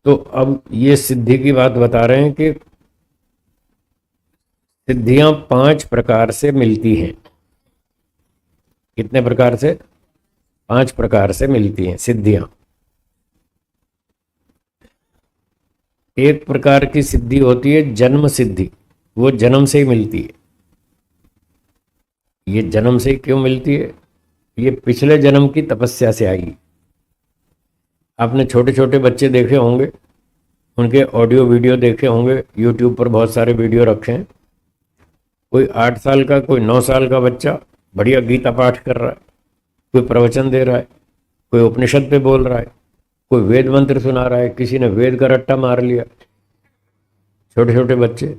तो अब ये सिद्धि की बात बता रहे हैं कि सिद्धियां 5 प्रकार से मिलती हैं। कितने प्रकार से? 5 प्रकार से मिलती हैं सिद्धियां। एक प्रकार की सिद्धि होती है जन्म सिद्धि, वो जन्म से ही मिलती है। ये जन्म से ही क्यों मिलती है? ये पिछले जन्म की तपस्या से आई। आपने छोटे छोटे बच्चे देखे होंगे, उनके ऑडियो वीडियो देखे होंगे, यूट्यूब पर बहुत सारे वीडियो रखे हैं। कोई 8 साल का, कोई 9 साल का बच्चा बढ़िया गीता पाठ कर रहा है, कोई प्रवचन दे रहा है, कोई उपनिषद पे बोल रहा है, कोई वेद मंत्र सुना रहा है, किसी ने वेद का रट्टा मार लिया। छोटे छोटे बच्चे,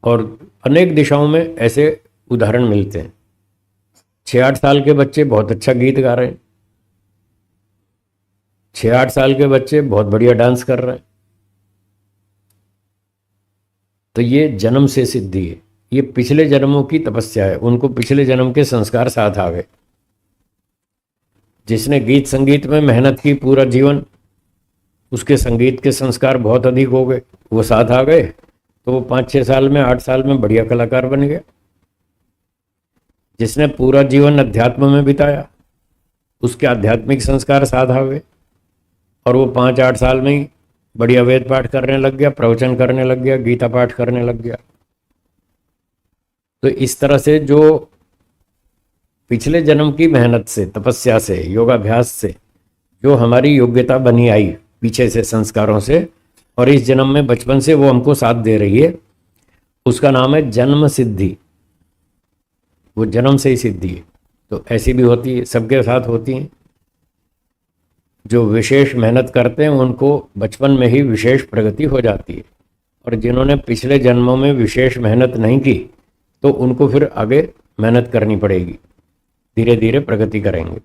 और अनेक दिशाओं में ऐसे उदाहरण मिलते हैं। 6-8 साल के बच्चे बहुत अच्छा गीत गा रहे हैं, 6-8 साल के बच्चे बहुत बढ़िया डांस कर रहे हैं। तो ये जन्म से सिद्धि है, ये पिछले जन्मों की तपस्या है, उनको पिछले जन्म के संस्कार साथ आ गए। जिसने गीत संगीत में मेहनत की पूरा जीवन, उसके संगीत के संस्कार बहुत अधिक हो गए, वो साथ आ गए, तो वो 5-6 साल में, 8 साल में बढ़िया कलाकार बन गया। जिसने पूरा जीवन अध्यात्म में बिताया, उसके आध्यात्मिक संस्कार साथ आ गए, और वो 5-8 साल में ही बढ़िया वेद पाठ करने लग गया, प्रवचन करने लग गया, गीता पाठ करने लग गया। तो इस तरह से जो पिछले जन्म की मेहनत से, तपस्या से, योगाभ्यास से जो हमारी योग्यता बनी आई पीछे से संस्कारों से, और इस जन्म में बचपन से वो हमको साथ दे रही है, उसका नाम है जन्म सिद्धि। वो जन्म से ही सिद्धि है। तो ऐसी भी होती है, सबके साथ होती हैं। जो विशेष मेहनत करते हैं उनको बचपन में ही विशेष प्रगति हो जाती है, और जिन्होंने पिछले जन्मों में विशेष मेहनत नहीं की तो उनको फिर आगे मेहनत करनी पड़ेगी, धीरे धीरे प्रगति करेंगे।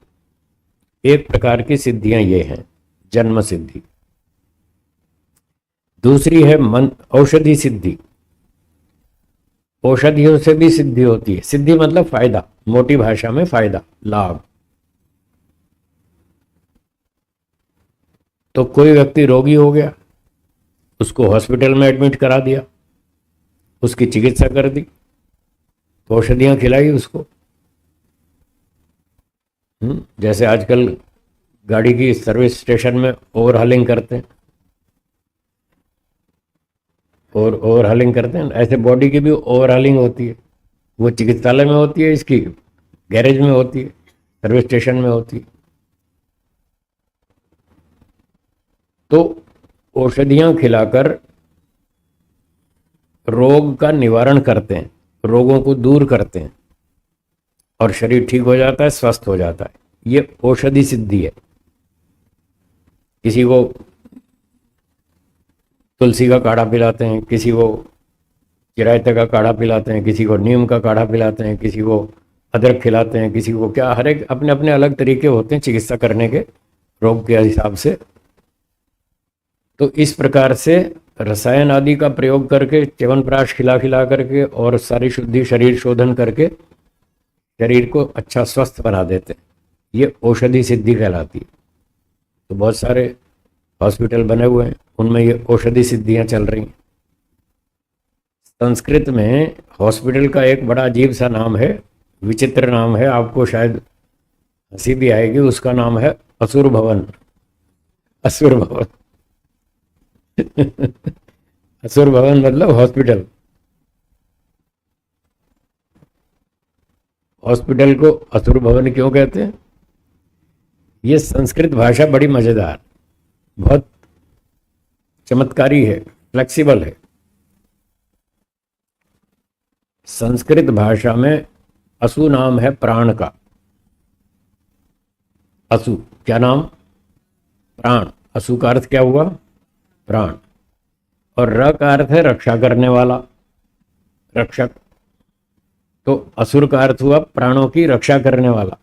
एक प्रकार की सिद्धियां ये हैं, जन्म सिद्धि। दूसरी है मन औषधि सिद्धि। औषधियों से भी सिद्धि होती है। सिद्धि मतलब फायदा, मोटी भाषा में फायदा, लाभ। तो कोई व्यक्ति रोगी हो गया, उसको हॉस्पिटल में एडमिट करा दिया, उसकी चिकित्सा कर दी, तो औषधियां खिलाई उसको। जैसे आजकल गाड़ी की सर्विस स्टेशन में ओवरहालिंग करते हैं, और ओवरहालिंग करते हैं, ऐसे बॉडी की भी ओवरहालिंग होती है। वो चिकित्सालय में होती है, इसकी गैरेज में होती है, सर्विस स्टेशन में होती है। तो औषधियां खिलाकर रोग का निवारण करते हैं, रोगों को दूर करते हैं, और शरीर ठीक हो जाता है, स्वस्थ हो जाता है। ये औषधि सिद्धि है। किसी को तुलसी का काढ़ा पिलाते हैं, किसी को चिरायते का काढ़ा पिलाते हैं, किसी को नीम का काढ़ा पिलाते हैं, किसी को अदरक खिलाते हैं, किसी को क्या, हर एक अपने अपने अलग तरीके होते हैं चिकित्सा करने के, रोग के हिसाब से। तो इस प्रकार से रसायन आदि का प्रयोग करके, च्यवनप्राश खिला खिला करके और सारी शुद्धि शरीर शोधन करके शरीर को अच्छा स्वस्थ बना देते हैं। ये औषधि सिद्धि कहलाती है। तो बहुत सारे हॉस्पिटल बने हुए हैं, उनमें ये औषधि सिद्धियां चल रही हैं। संस्कृत में हॉस्पिटल का एक बड़ा अजीब सा नाम है, विचित्र नाम है, आपको शायद हंसी भी आएगी। उसका नाम है असुर भवन। असुर भवन असुर भवन मतलब हॉस्पिटल। हॉस्पिटल को असुर भवन क्यों कहते हैं? ये संस्कृत भाषा बड़ी मजेदार, बहुत चमत्कारी है, फ्लेक्सिबल है। संस्कृत भाषा में असु नाम है प्राण का। असु क्या नाम? प्राण। असु का अर्थ क्या हुआ? प्राण। और र का अर्थ है रक्षा करने वाला, रक्षक। तो असुर का अर्थ हुआ प्राणों की रक्षा करने वाला।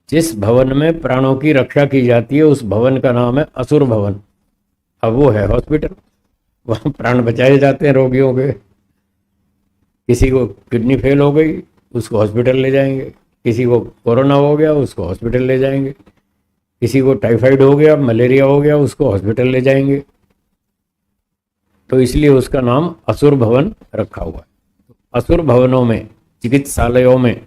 जिस भवन में प्राणों की रक्षा की जाती है उस भवन का नाम है असुर भवन। अब वो है हॉस्पिटल, वहां प्राण बचाए जाते हैं रोगियों के। किसी को किडनी फेल हो गई, उसको हॉस्पिटल ले जाएंगे। किसी को कोरोना हो गया, उसको हॉस्पिटल ले जाएंगे। किसी को टाइफाइड हो गया, मलेरिया हो गया, उसको हॉस्पिटल ले जाएंगे, तो इसलिए उसका नाम असुर भवन रखा हुआ है। असुर भवनों में, चिकित्सालयों में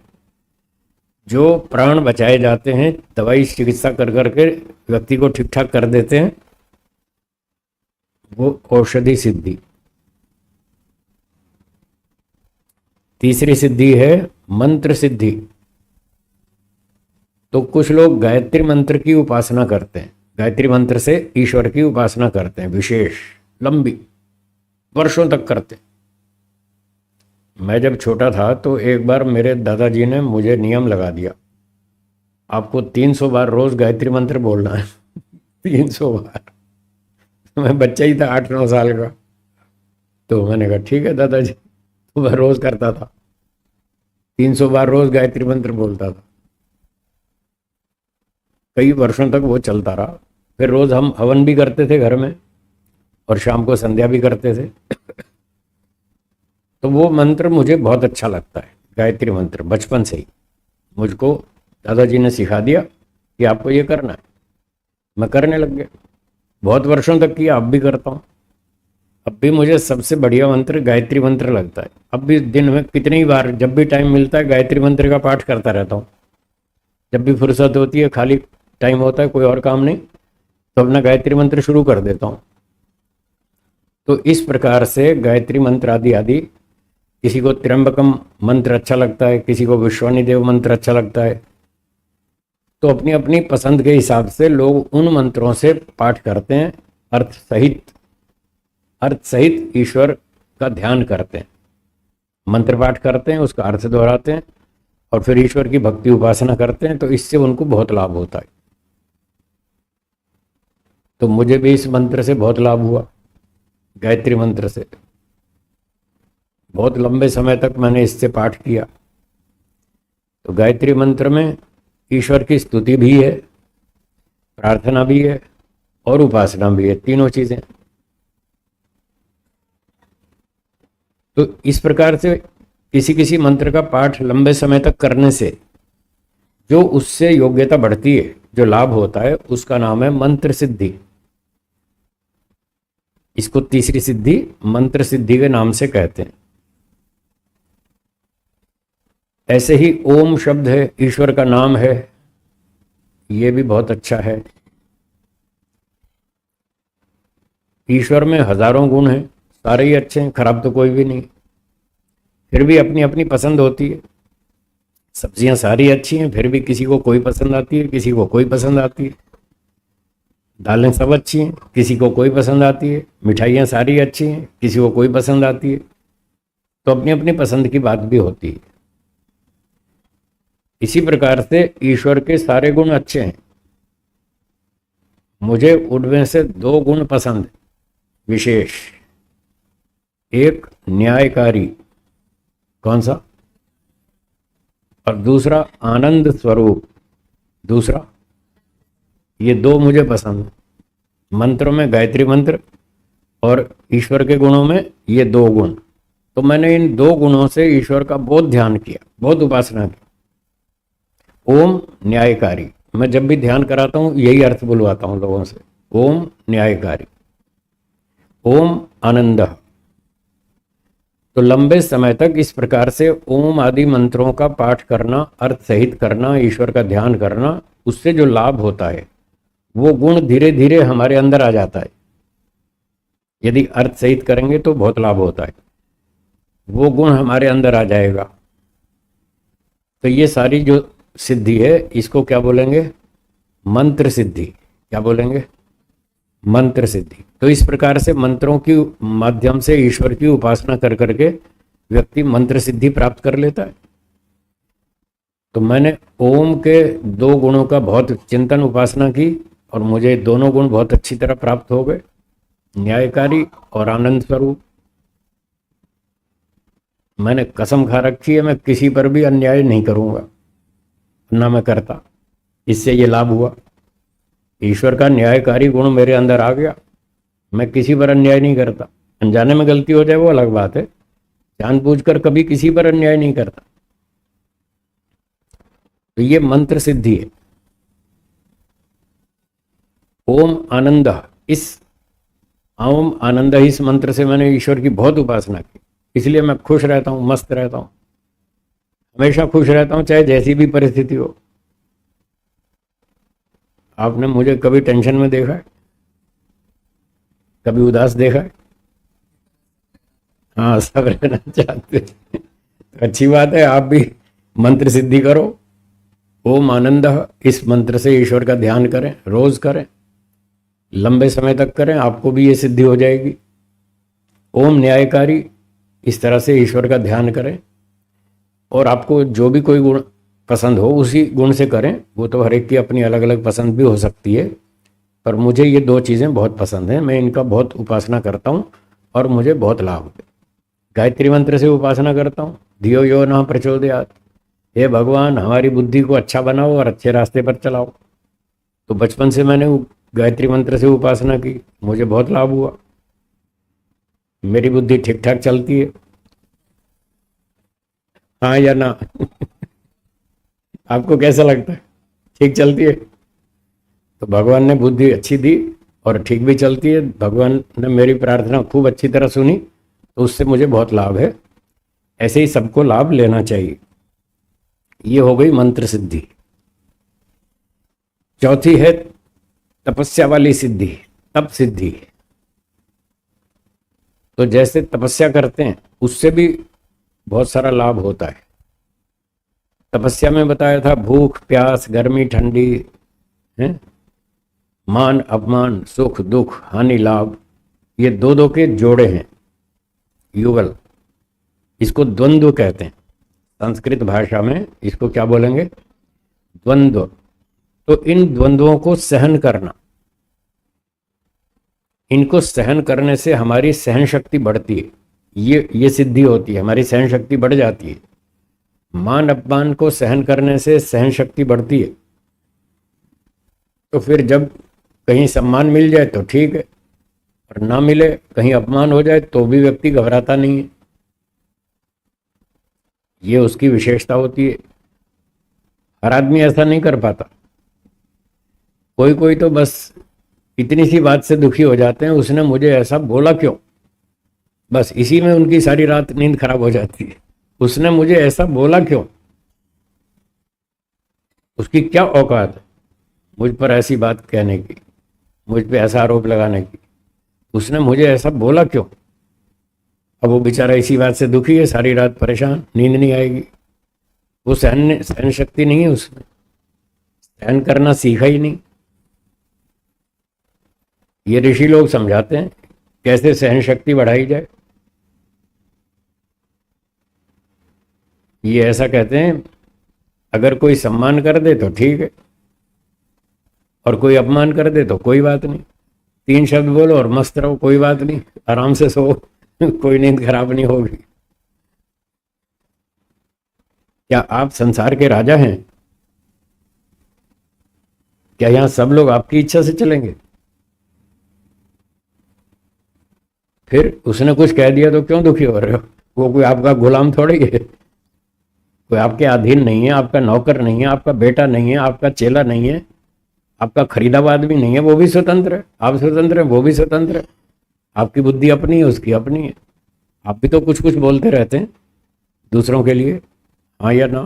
जो प्राण बचाए जाते हैं, दवाई चिकित्सा कर करके व्यक्ति को ठीक ठाक कर देते हैं, वो औषधि सिद्धि। तीसरी सिद्धि है मंत्र सिद्धि। तो कुछ लोग गायत्री मंत्र की उपासना करते हैं, गायत्री मंत्र से ईश्वर की उपासना करते हैं, विशेष लंबी वर्षों तक करते हैं। मैं जब छोटा था तो एक बार मेरे दादाजी ने मुझे नियम लगा दिया, आपको 300 बार रोज गायत्री मंत्र बोलना है। 300 बार। मैं बच्चा ही था 8-9 साल का, तो मैंने कहा ठीक है दादाजी। तो मैं रोज करता था, 300 बार रोज गायत्री मंत्र बोलता था। कई वर्षों तक वो चलता रहा। फिर रोज हम हवन भी करते थे घर में, और शाम को संध्या भी करते थे। तो वो मंत्र मुझे बहुत अच्छा लगता है, गायत्री मंत्र। बचपन से ही मुझको दादाजी ने सिखा दिया कि आपको ये करना है। मैं करने लग गया, बहुत वर्षों तक किया, अब भी करता हूँ। अब भी मुझे सबसे बढ़िया मंत्र गायत्री मंत्र लगता है। अब भी दिन में कितनी बार, जब भी टाइम मिलता है, गायत्री मंत्र का पाठ करता रहता हूँ। जब भी फुर्सत होती है, खाली टाइम होता है, कोई और काम नहीं, तो अपना गायत्री मंत्र शुरू कर देता हूँ। तो इस प्रकार से गायत्री मंत्र आदि आदि, किसी को त्र्यंबकम मंत्र अच्छा लगता है, किसी को विश्वानी देव मंत्र अच्छा लगता है। तो अपनी अपनी पसंद के हिसाब से लोग उन मंत्रों से पाठ करते हैं, अर्थ सहित ईश्वर का ध्यान करते हैं। मंत्र पाठ करते हैं, उसका अर्थ दोहराते हैं, और फिर ईश्वर की भक्ति उपासना करते हैं। तो इससे उनको बहुत लाभ होता है। तो मुझे भी इस मंत्र से बहुत लाभ हुआ, गायत्री मंत्र से। बहुत लंबे समय तक मैंने इससे पाठ किया। तो गायत्री मंत्र में ईश्वर की स्तुति भी है, प्रार्थना भी है, और उपासना भी है, तीनों चीजें। तो इस प्रकार से किसी किसी मंत्र का पाठ लंबे समय तक करने से जो उससे योग्यता बढ़ती है, जो लाभ होता है, उसका नाम है मंत्र सिद्धि। इसको तीसरी सिद्धि मंत्र सिद्धि के नाम से कहते हैं। ऐसे ही ओम शब्द है, ईश्वर का नाम है, ये भी बहुत अच्छा है। ईश्वर में हजारों गुण हैं, सारे ही अच्छे हैं, खराब तो कोई भी नहीं। फिर भी अपनी अपनी पसंद होती है। सब्जियां सारी अच्छी हैं, फिर भी किसी को कोई पसंद आती है, किसी को कोई पसंद आती है। दालें सब अच्छी हैं, किसी को कोई पसंद आती है। मिठाइयाँ सारी अच्छी हैं, किसी को कोई पसंद आती है। तो अपनी अपनी पसंद की बात भी होती है। इसी प्रकार से ईश्वर के सारे गुण अच्छे हैं। मुझे उनमें से 2 गुण पसंद विशेष। एक न्यायकारी, कौन सा, और दूसरा आनंद स्वरूप, दूसरा। ये 2 मुझे पसंद है। मंत्रों में गायत्री मंत्र और ईश्वर के गुणों में ये 2 गुण। तो मैंने इन 2 गुणों से ईश्वर का बहुत ध्यान किया, बहुत उपासना की। ओम न्यायकारी, मैं जब भी ध्यान कराता हूँ यही अर्थ बुलवाता हूँ लोगों से, ओम न्यायकारी। ओम आनंद। तो लंबे समय तक इस प्रकार से ओम आदि मंत्रों का पाठ करना, अर्थ सहित करना, ईश्वर का ध्यान करना, उससे जो लाभ होता है, वो गुण धीरे धीरे हमारे अंदर आ जाता है। यदि अर्थ सहित करेंगे तो बहुत लाभ होता है, वो गुण हमारे अंदर आ जाएगा। तो ये सारी जो सिद्धि है, इसको क्या बोलेंगे, मंत्र सिद्धि। क्या बोलेंगे, मंत्र सिद्धि। तो इस प्रकार से मंत्रों की माध्यम से ईश्वर की उपासना कर करके व्यक्ति मंत्र सिद्धि प्राप्त कर लेता है। तो मैंने ओम के 2 गुणों का बहुत चिंतन उपासना की, और मुझे दोनों गुण बहुत अच्छी तरह प्राप्त हो गए, न्यायकारी और आनंद स्वरूप। मैंने कसम खा रखी है, मैं किसी पर भी अन्याय नहीं करूंगा, ना मैं करता। इससे ये लाभ हुआ, ईश्वर का न्यायकारी गुण मेरे अंदर आ गया। मैं किसी पर अन्याय नहीं करता। अनजाने में गलती हो जाए वो अलग बात है, जानबूझकर कभी किसी पर अन्याय नहीं करता। तो ये मंत्र सिद्धि है। ओम आनंद, इस ओम आनंद इस मंत्र से मैंने ईश्वर की बहुत उपासना की, इसलिए मैं खुश रहता हूँ, मस्त रहता हूँ, हमेशा खुश रहता हूँ, चाहे जैसी भी परिस्थिति हो। आपने मुझे कभी टेंशन में देखा है? कभी उदास देखा है? हाँ, सब रहना चाहते हैं। तो अच्छी बात है, आप भी मंत्र सिद्धि करो। ओम आनंद, इस मंत्र से ईश्वर का ध्यान करें, रोज करें, लंबे समय तक करें, आपको भी ये सिद्धि हो जाएगी। ओम न्यायकारी, इस तरह से ईश्वर का ध्यान करें, और आपको जो भी कोई गुण पसंद हो उसी गुण से करें। वो तो हर एक की अपनी अलग अलग पसंद भी हो सकती है, पर मुझे ये दो चीज़ें बहुत पसंद हैं, मैं इनका बहुत उपासना करता हूँ और मुझे बहुत लाभ है। गायत्री मंत्र से उपासना करता हूँ, धियो यो न प्रचोदयात्, हे भगवान हमारी बुद्धि को अच्छा बनाओ और अच्छे रास्ते पर चलाओ। तो बचपन से मैंने गायत्री मंत्र से उपासना की, मुझे बहुत लाभ हुआ, मेरी बुद्धि ठीक ठाक चलती है। हाँ या ना? आपको कैसा लगता है, ठीक चलती है? तो भगवान ने बुद्धि अच्छी दी और ठीक भी चलती है। भगवान ने मेरी प्रार्थना खूब अच्छी तरह सुनी, तो उससे मुझे बहुत लाभ है। ऐसे ही सबको लाभ लेना चाहिए। ये हो गई मंत्र सिद्धि। चौथी है तपस्या वाली सिद्धि, तप सिद्धि। तो जैसे तपस्या करते हैं उससे भी बहुत सारा लाभ होता है। तपस्या में बताया था भूख प्यास, गर्मी ठंडी, है मान अपमान, सुख दुख, हानि लाभ, ये दो दो के जोड़े हैं, युगल। इसको द्वंद्व कहते हैं, संस्कृत भाषा में इसको क्या बोलेंगे? द्वंद्व। तो इन द्वंद्वों को सहन करना, इनको सहन करने से हमारी सहन शक्ति बढ़ती है। ये सिद्धि होती है, हमारी सहन शक्ति बढ़ जाती है। मान अपमान को सहन करने से सहन शक्ति बढ़ती है। तो फिर जब कहीं सम्मान मिल जाए तो ठीक है, और ना मिले, कहीं अपमान हो जाए तो भी व्यक्ति घबराता नहीं है। ये उसकी विशेषता होती है। हर आदमी ऐसा नहीं कर पाता। कोई कोई तो बस इतनी सी बात से दुखी हो जाते हैं, उसने मुझे ऐसा बोला क्यों, बस इसी में उनकी सारी रात नींद खराब हो जाती है। उसने मुझे ऐसा बोला क्यों, उसकी क्या औकात है मुझ पर ऐसी बात कहने की, मुझ पे ऐसा आरोप लगाने की, उसने मुझे ऐसा बोला क्यों। अब वो बेचारा इसी बात से दुखी है, सारी रात परेशान, नींद नहीं आएगी। वो सहन शक्ति नहीं है, उसने सहन करना सीखा ही नहीं। ये ऋषि लोग समझाते हैं कैसे सहन शक्ति बढ़ाई जाए। ये ऐसा कहते हैं, अगर कोई सम्मान कर दे तो ठीक है, और कोई अपमान कर दे तो कोई बात नहीं। 3 शब्द बोलो और मस्त रहो, कोई बात नहीं, आराम से सो, कोई नींद खराब नहीं होगी। क्या आप संसार के राजा हैं? क्या यहां सब लोग आपकी इच्छा से चलेंगे? फिर उसने कुछ कह दिया तो क्यों दुखी हो रहे हो? वो कोई आपका गुलाम थोड़ी है, कोई आपके अधीन नहीं है, आपका नौकर नहीं है, आपका बेटा नहीं है, आपका चेला नहीं है, आपका खरीदा हुआ आदमी नहीं है। वो भी स्वतंत्र है, आप स्वतंत्र है, वो भी स्वतंत्र है। आपकी बुद्धि अपनी है, उसकी अपनी है। आप भी तो कुछ कुछ बोलते रहते हैं दूसरों के लिए, हाँ या ना?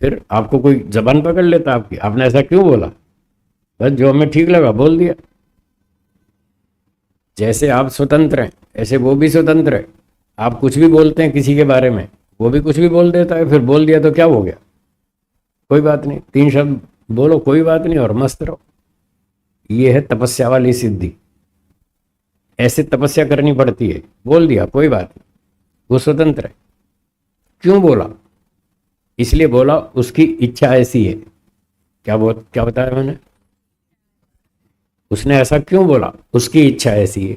फिर आपको कोई जबान पकड़ लेता आपकी, आपने ऐसा क्यों बोला? बस जो हमें ठीक लगा बोल दिया। जैसे आप स्वतंत्र हैं ऐसे वो भी स्वतंत्र है। आप कुछ भी बोलते हैं किसी के बारे में, वो भी कुछ भी बोल देता है। फिर बोल दिया तो क्या हो गया, कोई बात नहीं, 3 शब्द बोलो, कोई बात नहीं, और मस्त रहो। ये है तपस्या वाली सिद्धि। ऐसे तपस्या करनी पड़ती है। बोल दिया कोई बात नहीं, वो स्वतंत्र है। क्यों बोला? इसलिए बोला, उसकी इच्छा ऐसी है। क्या बताया मैंने? उसने ऐसा क्यों बोला, उसकी इच्छा ऐसी है।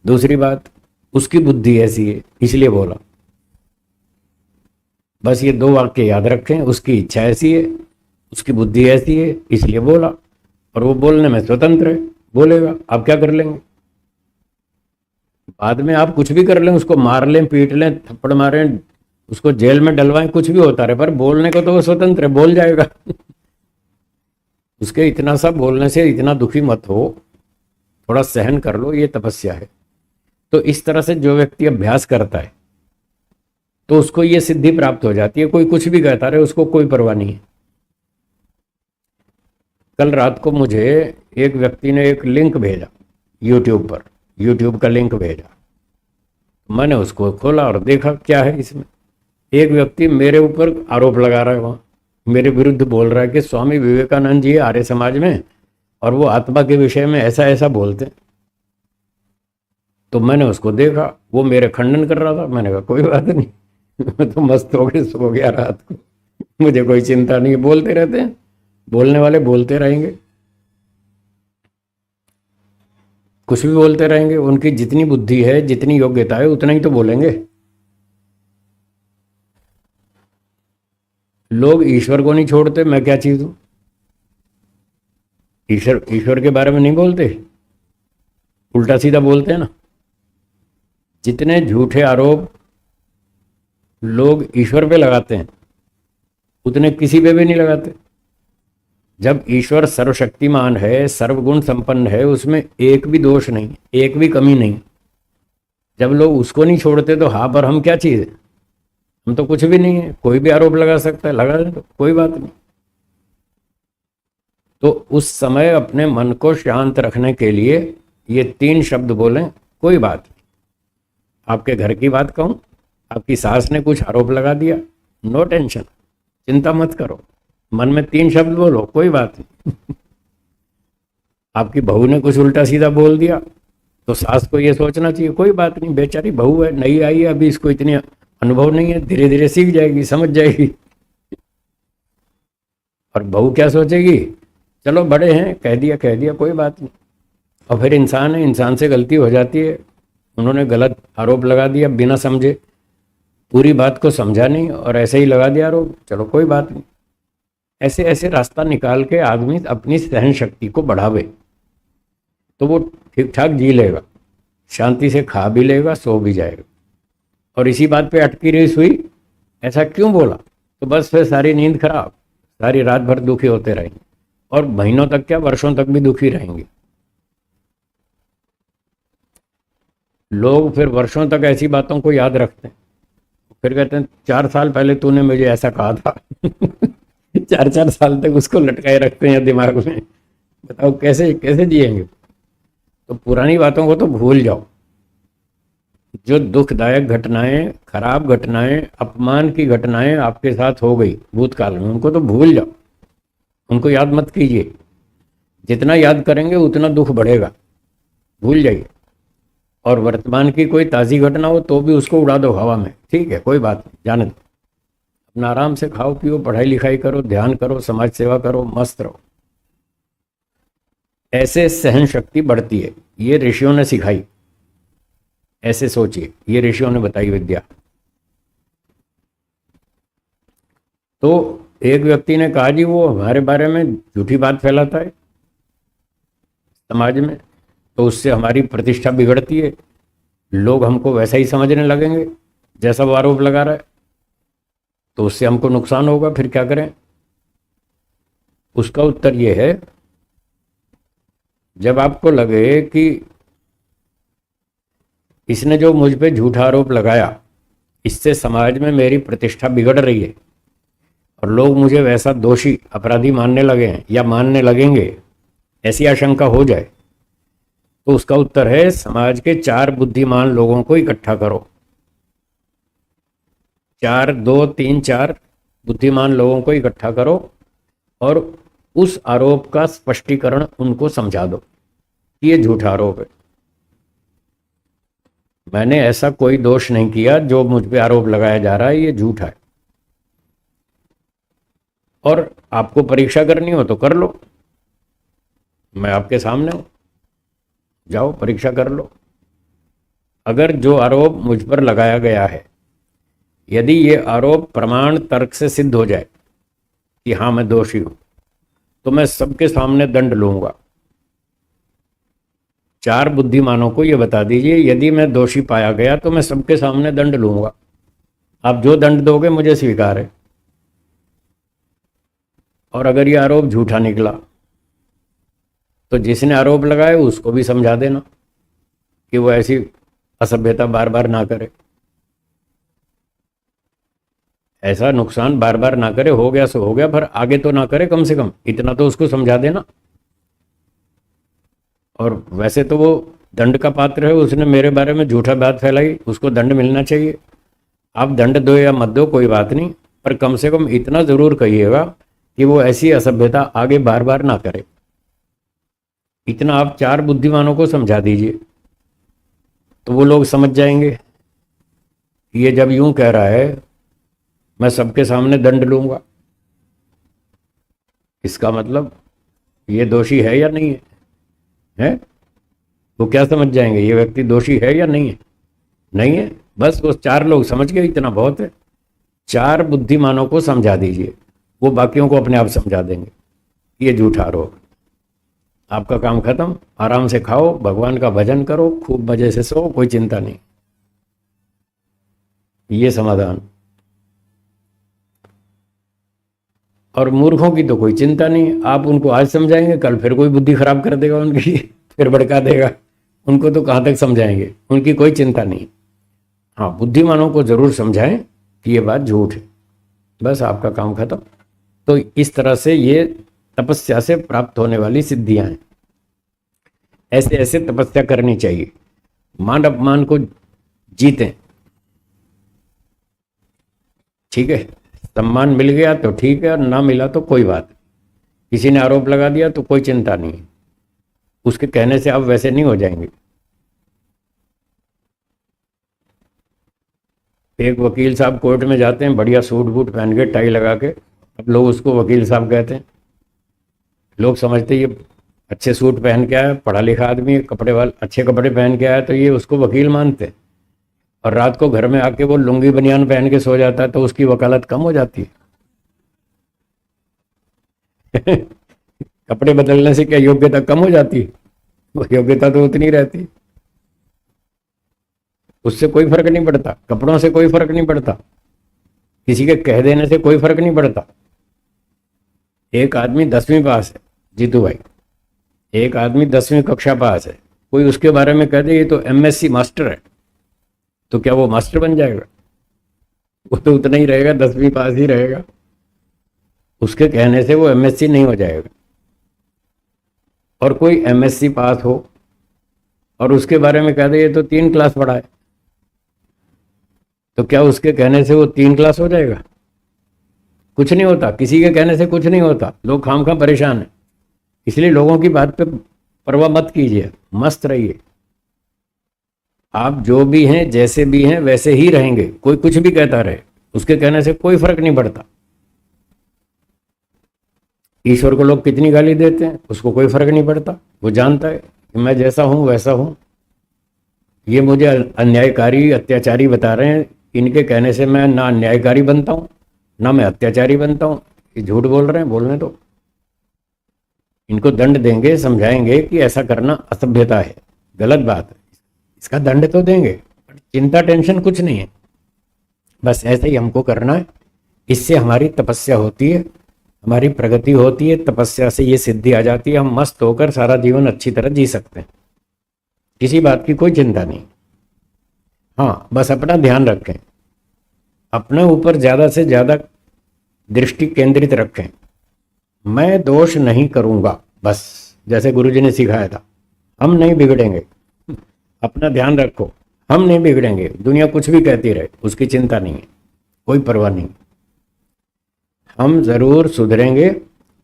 दूसरी बात, उसकी बुद्धि ऐसी है, इसलिए बोला। बस ये 2 वाक्य याद रखें, उसकी इच्छा ऐसी है, उसकी बुद्धि ऐसी है, इसलिए बोला। और वो बोलने में स्वतंत्र है, बोलेगा, आप क्या कर लेंगे? बाद में आप कुछ भी कर लें, उसको मार लें, पीट लें, थप्पड़ मारें, उसको जेल में डलवाएं, कुछ भी होता रहे, पर बोलने को तो वो स्वतंत्र है, बोल जाएगा। उसके इतना सा बोलने से इतना दुखी मत हो, थोड़ा सहन कर लो, ये तपस्या है। तो इस तरह से जो व्यक्ति अभ्यास करता है तो उसको ये सिद्धि प्राप्त हो जाती है। कोई कुछ भी कहता रहे, उसको कोई परवाह नहीं है। कल रात को मुझे एक व्यक्ति ने एक लिंक भेजा यूट्यूब पर, यूट्यूब का लिंक भेजा। मैंने उसको खोला और देखा क्या है इसमें। एक व्यक्ति मेरे ऊपर आरोप लगा रहा है, वहाँ मेरे विरुद्ध बोल रहा है कि स्वामी विवेकानंद जी आर्य समाज में और वो आत्मा के विषय में ऐसा ऐसा बोलते हैं। तो मैंने उसको देखा, वो मेरे खंडन कर रहा था। मैंने कहा कोई बात नहीं, मैं तो मस्त हो गया, सो गया रात को, मुझे कोई चिंता नहीं है। बोलते रहते हैं, बोलने वाले बोलते रहेंगे, कुछ भी बोलते रहेंगे। उनकी जितनी बुद्धि है, जितनी योग्यता है, उतना ही तो बोलेंगे। लोग ईश्वर को नहीं छोड़ते, मैं क्या चीज हूं? ईश्वर ईश्वर के बारे में नहीं बोलते, उल्टा सीधा बोलते हैं ना। जितने झूठे आरोप लोग ईश्वर पे लगाते हैं, उतने किसी पे भी नहीं लगाते। जब ईश्वर सर्वशक्तिमान है, सर्वगुण संपन्न है, उसमें एक भी दोष नहीं, एक भी कमी नहीं, जब लोग उसको नहीं छोड़ते तो हाँ पर हम क्या चीज है? हम तो कुछ भी नहीं है। कोई भी आरोप लगा सकता है, लगा दे तो कोई बात नहीं। तो उस समय अपने मन को शांत रखने के लिए ये 3 शब्द बोलें, कोई बात नहीं। आपके घर की बात कहूं, आपकी सास ने कुछ आरोप लगा दिया, नो टेंशन, चिंता मत करो, मन में 3 शब्द बोलो, कोई बात नहीं। आपकी बहू ने कुछ उल्टा सीधा बोल दिया तो सास को ये सोचना चाहिए कोई बात नहीं, बेचारी बहू है, नई आई है, अभी इसको इतनी अनुभव नहीं है, धीरे धीरे सीख जाएगी, समझ जाएगी। और बहू क्या सोचेगी, चलो बड़े हैं, कह दिया कोई बात नहीं। और फिर इंसान है, इंसान से गलती हो जाती है। उन्होंने गलत आरोप लगा दिया बिना समझे, पूरी बात को समझा नहीं और ऐसे ही लगा दिया आरोप, चलो कोई बात नहीं। ऐसे ऐसे रास्ता निकाल के आदमी अपनी सहन शक्ति को बढ़ावे तो वो ठीक ठाक जी लेगा, शांति से खा भी लेगा, सो भी जाएगा। और इसी बात पे अटकी रही सुई, ऐसा क्यों बोला, तो बस फिर सारी नींद खराब, सारी रात भर दुखी होते रहेंगे और महीनों तक क्या, वर्षों तक भी दुखी रहेंगे। लोग फिर वर्षों तक ऐसी बातों को याद रखते हैं, फिर कहते हैं 4 साल पहले तूने मुझे ऐसा कहा था। 4 साल तक उसको लटकाए रखते हैं दिमाग में। बताओ कैसे कैसे जिएंगे? तो पुरानी बातों को तो भूल जाओ। जो दुखदायक घटनाएं, खराब घटनाएं, अपमान की घटनाएं आपके साथ हो गई भूतकाल में, उनको तो भूल जाओ, उनको याद मत कीजिए। जितना याद करेंगे उतना दुख बढ़ेगा, भूल जाइए। और वर्तमान की कोई ताज़ी घटना हो तो भी उसको उड़ा दो हवा में, ठीक है, कोई बात नहीं, जाने दो। अपना आराम से खाओ पियो, पढ़ाई लिखाई करो, ध्यान करो, समाज सेवा करो, मस्त रहो। ऐसे सहन शक्ति बढ़ती है, ये ऋषियों ने सिखाई। ऐसे सोचिए, ये ऋषियों ने बताई विद्या। तो एक व्यक्ति ने कहा जी वो हमारे बारे में झूठी बात फैलाता है समाज में, तो उससे हमारी प्रतिष्ठा बिगड़ती है, लोग हमको वैसा ही समझने लगेंगे जैसा वो आरोप लगा रहा है, तो उससे हमको नुकसान होगा, फिर क्या करें? उसका उत्तर ये है, जब आपको लगे कि इसने जो मुझ पे झूठा आरोप लगाया, इससे समाज में मेरी प्रतिष्ठा बिगड़ रही है और लोग मुझे वैसा दोषी, अपराधी मानने लगे हैं या मानने लगेंगे, ऐसी आशंका हो जाए, तो उसका उत्तर है समाज के 4 बुद्धिमान लोगों को इकट्ठा करो। 4, 2, 3, 4 बुद्धिमान लोगों को इकट्ठा करो और उस आरोप का स्पष्टीकरण उनको समझा दो कि ये झूठा आरोप है, मैंने ऐसा कोई दोष नहीं किया, जो मुझ पे आरोप लगाया जा रहा है ये झूठा है। और आपको परीक्षा करनी हो तो कर लो, मैं आपके सामने हूं, जाओ परीक्षा कर लो। अगर जो आरोप मुझ पर लगाया गया है, यदि ये आरोप प्रमाण तर्क से सिद्ध हो जाए कि हाँ मैं दोषी हूं, तो मैं सबके सामने दंड लूंगा। 4 बुद्धिमानों को ये बता दीजिए, यदि मैं दोषी पाया गया तो मैं सबके सामने दंड लूंगा, आप जो दंड दोगे मुझे स्वीकार है। और अगर ये आरोप झूठा निकला तो जिसने आरोप लगाए उसको भी समझा देना कि वो ऐसी असभ्यता बार बार ना करे, ऐसा नुकसान बार बार ना करे। हो गया सो हो गया, पर आगे तो ना करे, कम से कम इतना तो उसको समझा देना। और वैसे तो वो दंड का पात्र है, उसने मेरे बारे में झूठा बात फैलाई, उसको दंड मिलना चाहिए। आप दंड दो या मत दो कोई बात नहीं, पर कम से कम इतना जरूर कहिएगा कि वो ऐसी असभ्यता आगे बार बार ना करे। इतना आप 4 बुद्धिमानों को समझा दीजिए तो वो लोग समझ जाएंगे। ये जब यूं कह रहा है मैं सबके सामने दंड लूंगा, इसका मतलब ये दोषी है या नहीं है? वो क्या समझ जाएंगे, ये व्यक्ति दोषी है या नहीं है? नहीं है, बस वो 4 लोग समझ गए, इतना बहुत है। 4 बुद्धिमानों को समझा दीजिए, वो बाकियों को अपने आप समझा देंगे। ये झूठा आरोप, आपका काम खत्म। आराम से खाओ, भगवान का भजन करो, खूब मजे से सो, कोई चिंता नहीं। ये समाधान। और मूर्खों की तो कोई चिंता नहीं, आप उनको आज समझाएंगे, कल फिर कोई बुद्धि खराब कर देगा उनकी, फिर भड़का देगा। उनको तो कहाँ तक समझाएंगे, उनकी कोई चिंता नहीं। हाँ, बुद्धिमानों को जरूर समझाएं कि ये बात झूठ है, बस आपका काम खत्म। तो इस तरह से ये तपस्या से प्राप्त होने वाली सिद्धियां हैं। ऐसे ऐसे तपस्या करनी चाहिए, मान अपमान को जीतें। ठीक है, सम्मान मिल गया तो ठीक है, और ना मिला तो कोई बात। किसी ने आरोप लगा दिया तो कोई चिंता नहीं, उसके कहने से आप वैसे नहीं हो जाएंगे। एक वकील साहब कोर्ट में जाते हैं, बढ़िया सूट बूट पहन के, टाई लगा के, अब लोग उसको वकील साहब कहते हैं। लोग समझते ये अच्छे सूट पहन के आया, पढ़ा लिखा आदमी, कपड़े वाले अच्छे कपड़े पहन के आया, तो ये उसको वकील मानते हैं। और रात को घर में आके वो लुंगी बनियान पहन के सो जाता है, तो उसकी वकालत कम हो जाती है। कपड़े बदलने से क्या योग्यता कम हो जाती है? वो योग्यता तो उतनी रहती, उससे कोई फर्क नहीं पड़ता, कपड़ों से कोई फर्क नहीं पड़ता, किसी के कह देने से कोई फर्क नहीं पड़ता। एक आदमी 10वीं पास है, जीतू भाई, एक आदमी 10वीं कक्षा पास है, कोई उसके बारे में कह दे ये तो MSc मास्टर है, तो क्या वो मास्टर बन जाएगा? वो तो उतना ही रहेगा, 10वीं पास ही रहेगा, उसके कहने से वो MSc नहीं हो जाएगा। और कोई MSc पास हो और उसके बारे में कह दे ये तो 3 क्लास पढ़ा है, तो क्या उसके कहने से वो 3 क्लास हो जाएगा? कुछ नहीं होता, किसी के कहने से कुछ नहीं होता। लोग खामखा परेशान है, इसलिए लोगों की बात पे परवाह मत कीजिए, मस्त रहिए। आप जो भी हैं, जैसे भी हैं, वैसे ही रहेंगे। कोई कुछ भी कहता रहे, उसके कहने से कोई फर्क नहीं पड़ता। ईश्वर को लोग कितनी गाली देते हैं, उसको कोई फर्क नहीं पड़ता। वो जानता है कि मैं जैसा हूं वैसा हूं। ये मुझे अन्यायकारी अत्याचारी बता रहे हैं, इनके कहने से मैं ना अन्यायकारी बनता हूं ना मैं अत्याचारी बनता हूं। ये झूठ बोल रहे हैं, बोलने दो। इनको दंड देंगे, समझाएंगे कि ऐसा करना असभ्यता है, गलत बात है, इसका दंड तो देंगे। चिंता टेंशन कुछ नहीं है, बस ऐसे ही हमको करना है। इससे हमारी तपस्या होती है, हमारी प्रगति होती है। तपस्या से ये सिद्धि आ जाती है, हम मस्त होकर सारा जीवन अच्छी तरह जी सकते हैं, किसी बात की कोई चिंता नहीं। हाँ, बस अपना ध्यान रखें, अपने ऊपर ज़्यादा से ज़्यादा दृष्टि केंद्रित रखें। मैं दोष नहीं करूँगा, बस जैसे गुरुजी ने सिखाया था, हम नहीं बिगड़ेंगे। अपना ध्यान रखो, हम नहीं बिगड़ेंगे। दुनिया कुछ भी कहती रहे, उसकी चिंता नहीं है, कोई परवाह नहीं। हम ज़रूर सुधरेंगे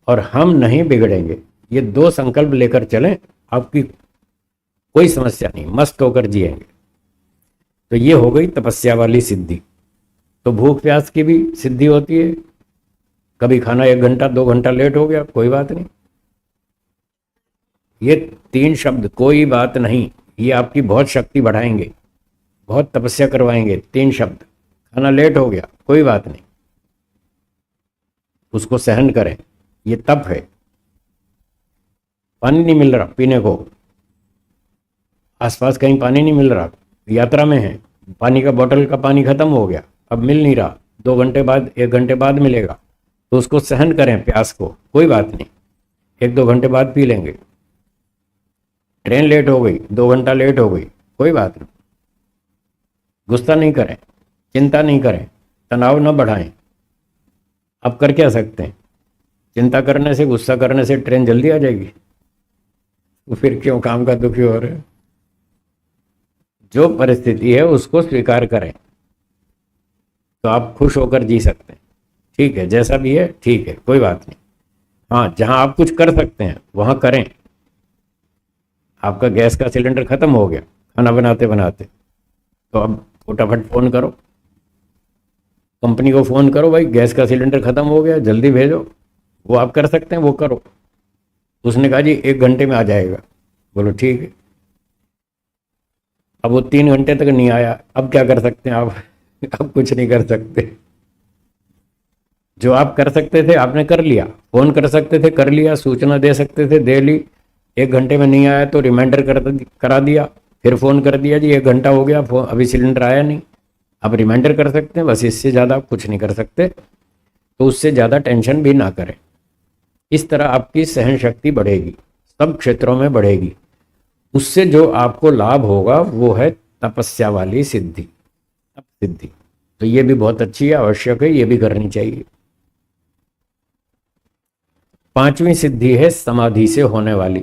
और हम नहीं बिगड़ेंगे। ये 2 संकल्प लेकर चलें, आपकी कोई समस्या नहीं, मस्त होकर जिएंगे। तो ये हो गई तपस्या वाली सिद्धि। तो भूख प्यास की भी सिद्धि होती है, कभी खाना 1 घंटा 2 घंटा लेट हो गया, कोई बात नहीं। ये 3 शब्द कोई बात नहीं, ये आपकी बहुत शक्ति बढ़ाएंगे, बहुत तपस्या करवाएंगे। 3 शब्द, खाना लेट हो गया कोई बात नहीं, उसको सहन करें, ये तप है। पानी नहीं मिल रहा पीने को, आसपास कहीं पानी नहीं मिल रहा, यात्रा में है, पानी का बोतल का पानी खत्म हो गया, अब मिल नहीं रहा, 2 घंटे बाद 1 घंटे बाद मिलेगा, तो उसको सहन करें प्यास को, कोई बात नहीं, 1-2 घंटे बाद पी लेंगे। ट्रेन लेट हो गई, 2 घंटा लेट हो गई, कोई बात नहीं, गुस्सा नहीं करें, चिंता नहीं करें, तनाव न बढ़ाएं। आप कर क्या सकते हैं? चिंता करने से, गुस्सा करने से ट्रेन जल्दी आ जाएगी? तो फिर क्यों काम का दुखी हो रहे हैं? जो परिस्थिति है उसको स्वीकार करें तो आप खुश होकर जी सकते हैं। ठीक है, जैसा भी है ठीक है, कोई बात नहीं। हाँ, जहां आप कुछ कर सकते हैं वहां करें। आपका गैस का सिलेंडर खत्म हो गया खाना बनाते बनाते, तो अब फटाफट फोन करो, कंपनी को फोन करो, भाई गैस का सिलेंडर खत्म हो गया, जल्दी भेजो। वो आप कर सकते हैं, वो करो। उसने कहा जी 1 घंटे में आ जाएगा, बोलो ठीक है। अब वो 3 घंटे तक नहीं आया, अब क्या कर सकते हैं आप? अब कुछ नहीं कर सकते। जो आप कर सकते थे आपने कर लिया, फोन कर सकते थे कर लिया, सूचना दे सकते थे दे ली। 1 घंटे में नहीं आया तो रिमाइंडर करा दिया, फिर फोन कर दिया जी 1 घंटा हो गया, अभी सिलेंडर आया नहीं। आप रिमाइंडर कर सकते हैं, बस इससे ज़्यादा आप कुछ नहीं कर सकते। तो उससे ज़्यादा टेंशन भी ना करें। इस तरह आपकी सहन शक्ति बढ़ेगी, सब क्षेत्रों में बढ़ेगी। उससे जो आपको लाभ होगा वो है तपस्या वाली सिद्धि, तप सिद्धि। तो ये भी बहुत अच्छी है, आवश्यक है, ये भी करनी चाहिए। 5वीं सिद्धि है समाधि से होने वाली,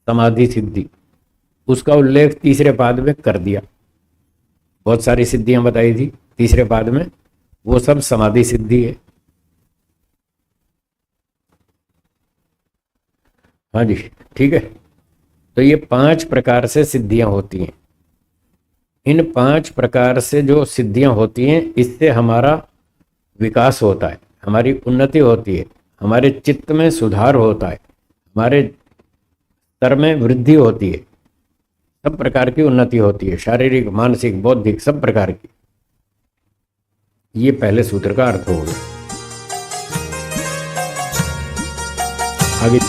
समाधि सिद्धि। उसका उल्लेख तीसरे पाद में कर दिया। बहुत सारी सिद्धियां बताई थी तीसरे पाद में, वो सब समाधि सिद्धि है। हाँ जी, ठीक है। तो ये 5 प्रकार से सिद्धियां होती हैं। इन 5 प्रकार से जो सिद्धियां होती हैं, इससे हमारा विकास होता है, हमारी उन्नति होती है, हमारे चित्त में सुधार होता है, हमारे स्तर में वृद्धि होती है, सब प्रकार की उन्नति होती है, शारीरिक मानसिक बौद्धिक सब प्रकार की। ये पहले सूत्र का अर्थ हो गया। आगे